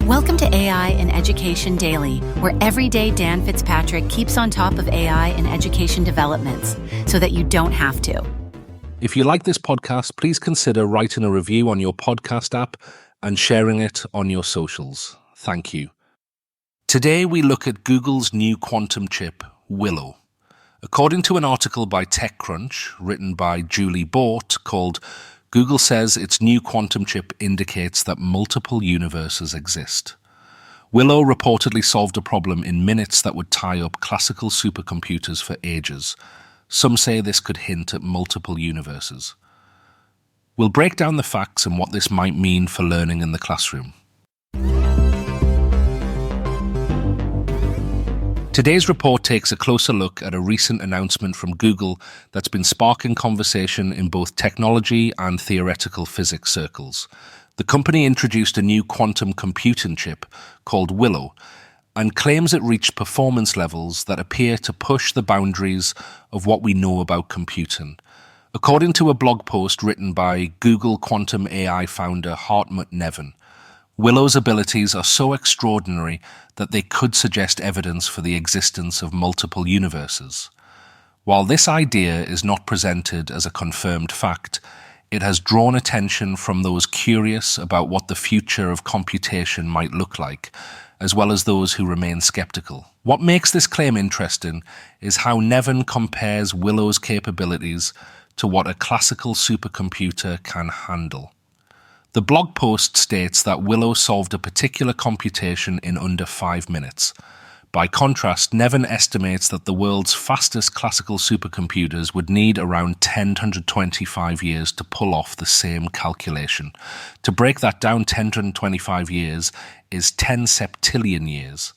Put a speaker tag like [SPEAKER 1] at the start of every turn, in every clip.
[SPEAKER 1] Welcome to AI in Education Daily, where everyday Dan Fitzpatrick keeps on top of AI in education developments so that you don't have to.
[SPEAKER 2] If you like this podcast, please consider writing a review on your podcast app and sharing it on your socials. Thank you. Today we look at Google's new quantum chip, Willow. According to an article by TechCrunch, written by Julie Bort, called Google says its new quantum chip indicates that multiple universes exist. Willow reportedly solved a problem in minutes that would tie up classical supercomputers for ages. Some say this could hint at multiple universes. We'll break down the facts and what this might mean for learning in the classroom. Today's report takes a closer look at a recent announcement from Google that's been sparking conversation in both technology and theoretical physics circles. The company introduced a new quantum computing chip called Willow and claims it reached performance levels that appear to push the boundaries of what we know about computing. According to a blog post written by Google quantum AI founder Hartmut Neven, Willow's abilities are so extraordinary that they could suggest evidence for the existence of multiple universes. While this idea is not presented as a confirmed fact, it has drawn attention from those curious about what the future of computation might look like, as well as those who remain skeptical. What makes this claim interesting is how Neven compares Willow's capabilities to what a classical supercomputer can handle. The blog post states that Willow solved a particular computation in under 5 minutes. By contrast, Neven estimates that the world's fastest classical supercomputers would need around 1025 years to pull off the same calculation. To break that down, 1025 years is 10 septillion years,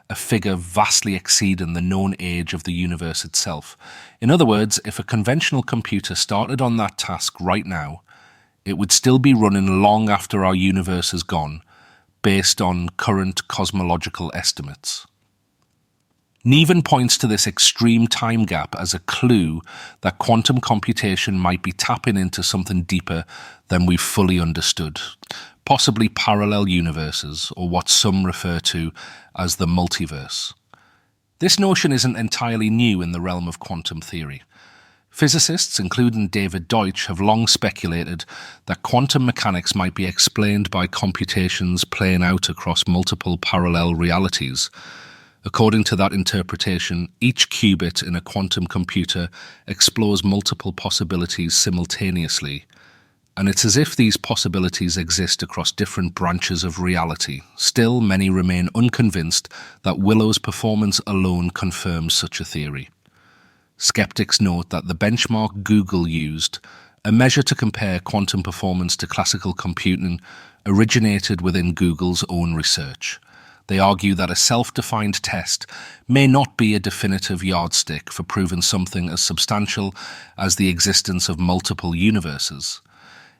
[SPEAKER 2] a figure vastly exceeding the known age of the universe itself. In other words, if a conventional computer started on that task right now, it would still be running long after our universe is gone, based on current cosmological estimates. Neven points to this extreme time gap as a clue that quantum computation might be tapping into something deeper than we've fully understood, possibly parallel universes, or what some refer to as the multiverse. This notion isn't entirely new in the realm of quantum theory. Physicists, including David Deutsch, have long speculated that quantum mechanics might be explained by computations playing out across multiple parallel realities. According to that interpretation, each qubit in a quantum computer explores multiple possibilities simultaneously, and it's as if these possibilities exist across different branches of reality. Still, many remain unconvinced that Willow's performance alone confirms such a theory. Skeptics note that the benchmark Google used, a measure to compare quantum performance to classical computing, originated within Google's own research. They argue that a self-defined test may not be a definitive yardstick for proving something as substantial as the existence of multiple universes.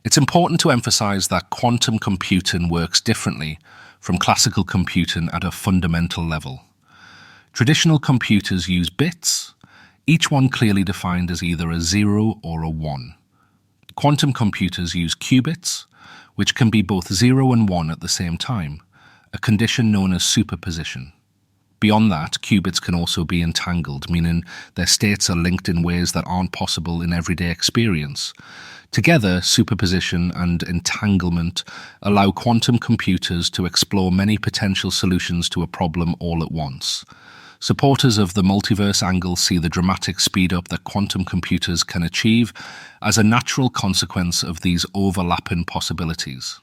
[SPEAKER 2] It's important to emphasize that quantum computing works differently from classical computing at a fundamental level. Traditional computers use bits, each one clearly defined as either a 0 or a 1. Quantum computers use qubits, which can be both 0 and 1 at the same time, a condition known as superposition. Beyond that, qubits can also be entangled, meaning their states are linked in ways that aren't possible in everyday experience. Together, superposition and entanglement allow quantum computers to explore many potential solutions to a problem all at once. Supporters of the multiverse angle see the dramatic speed-up that quantum computers can achieve as a natural consequence of these overlapping possibilities.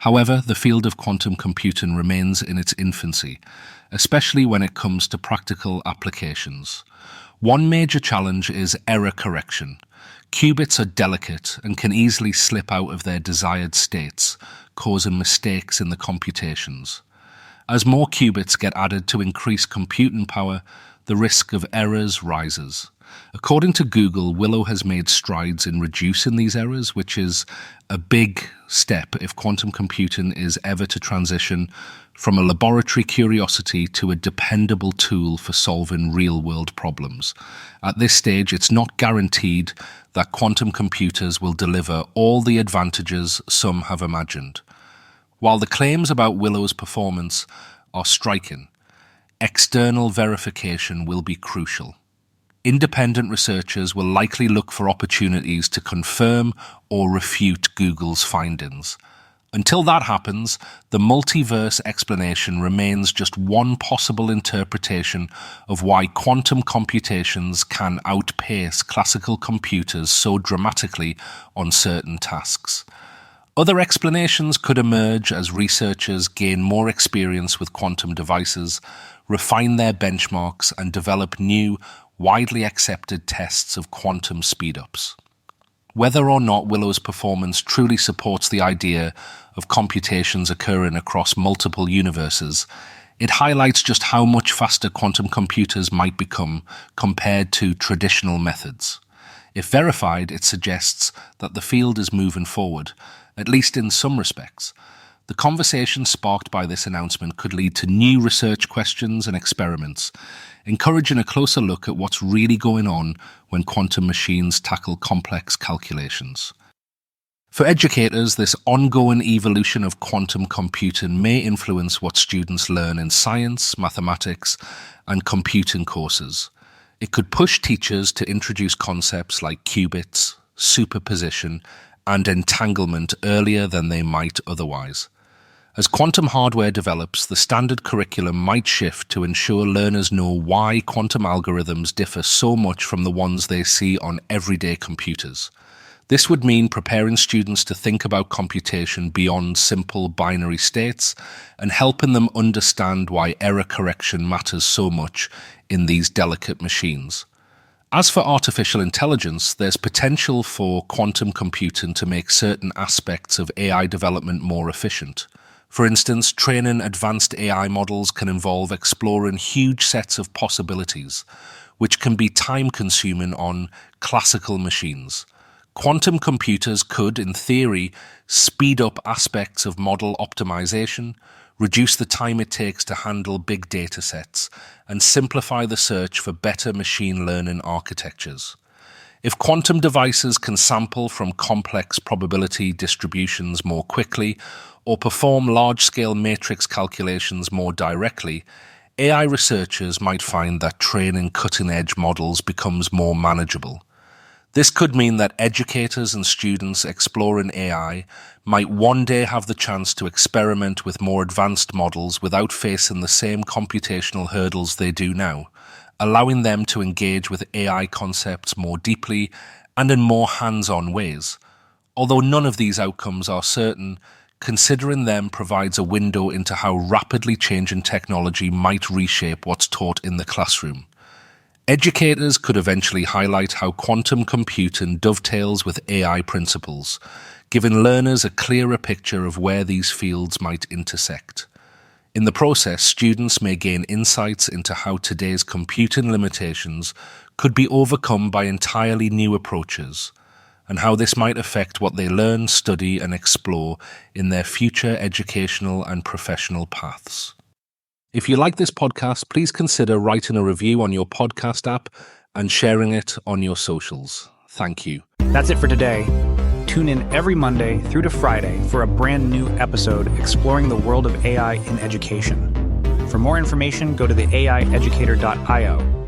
[SPEAKER 2] However, the field of quantum computing remains in its infancy, especially when it comes to practical applications. One major challenge is error correction. Qubits are delicate and can easily slip out of their desired states, causing mistakes in the computations. As more qubits get added to increase computing power, the risk of errors rises. According to Google, Willow has made strides in reducing these errors, which is a big step if quantum computing is ever to transition from a laboratory curiosity to a dependable tool for solving real-world problems. At this stage, it's not guaranteed that quantum computers will deliver all the advantages some have imagined. While the claims about Willow's performance are striking, external verification will be crucial. Independent researchers will likely look for opportunities to confirm or refute Google's findings. Until that happens, the multiverse explanation remains just one possible interpretation of why quantum computations can outpace classical computers so dramatically on certain tasks. Other explanations could emerge as researchers gain more experience with quantum devices, refine their benchmarks, and develop new, widely accepted tests of quantum speedups. Whether or not Willow's performance truly supports the idea of computations occurring across multiple universes, it highlights just how much faster quantum computers might become compared to traditional methods. If verified, it suggests that the field is moving forward, at least in some respects. The conversation sparked by this announcement could lead to new research questions and experiments, encouraging a closer look at what's really going on when quantum machines tackle complex calculations. For educators, this ongoing evolution of quantum computing may influence what students learn in science, mathematics, and computing courses. It could push teachers to introduce concepts like qubits, superposition, and entanglement earlier than they might otherwise. As quantum hardware develops, the standard curriculum might shift to ensure learners know why quantum algorithms differ so much from the ones they see on everyday computers. This would mean preparing students to think about computation beyond simple binary states and helping them understand why error correction matters so much in these delicate machines. As for artificial intelligence, there's potential for quantum computing to make certain aspects of AI development more efficient. For instance, training advanced AI models can involve exploring huge sets of possibilities, which can be time-consuming on classical machines. Quantum computers could, in theory, speed up aspects of model optimization, reduce the time it takes to handle big data sets, and simplify the search for better machine learning architectures. If quantum devices can sample from complex probability distributions more quickly or perform large-scale matrix calculations more directly, AI researchers might find that training cutting-edge models becomes more manageable. This could mean that educators and students exploring AI might one day have the chance to experiment with more advanced models without facing the same computational hurdles they do now, allowing them to engage with AI concepts more deeply and in more hands-on ways. Although none of these outcomes are certain, considering them provides a window into how rapidly changing technology might reshape what's taught in the classroom. Educators could eventually highlight how quantum computing dovetails with AI principles, giving learners a clearer picture of where these fields might intersect. In the process, students may gain insights into how today's computing limitations could be overcome by entirely new approaches, and how this might affect what they learn, study, and explore in their future educational and professional paths. If you like this podcast, please consider writing a review on your podcast app and sharing it on your socials. Thank you.
[SPEAKER 3] That's it for today. Tune in every Monday through to Friday for a brand new episode exploring the world of AI in education. For more information, go to theAIeducator.io.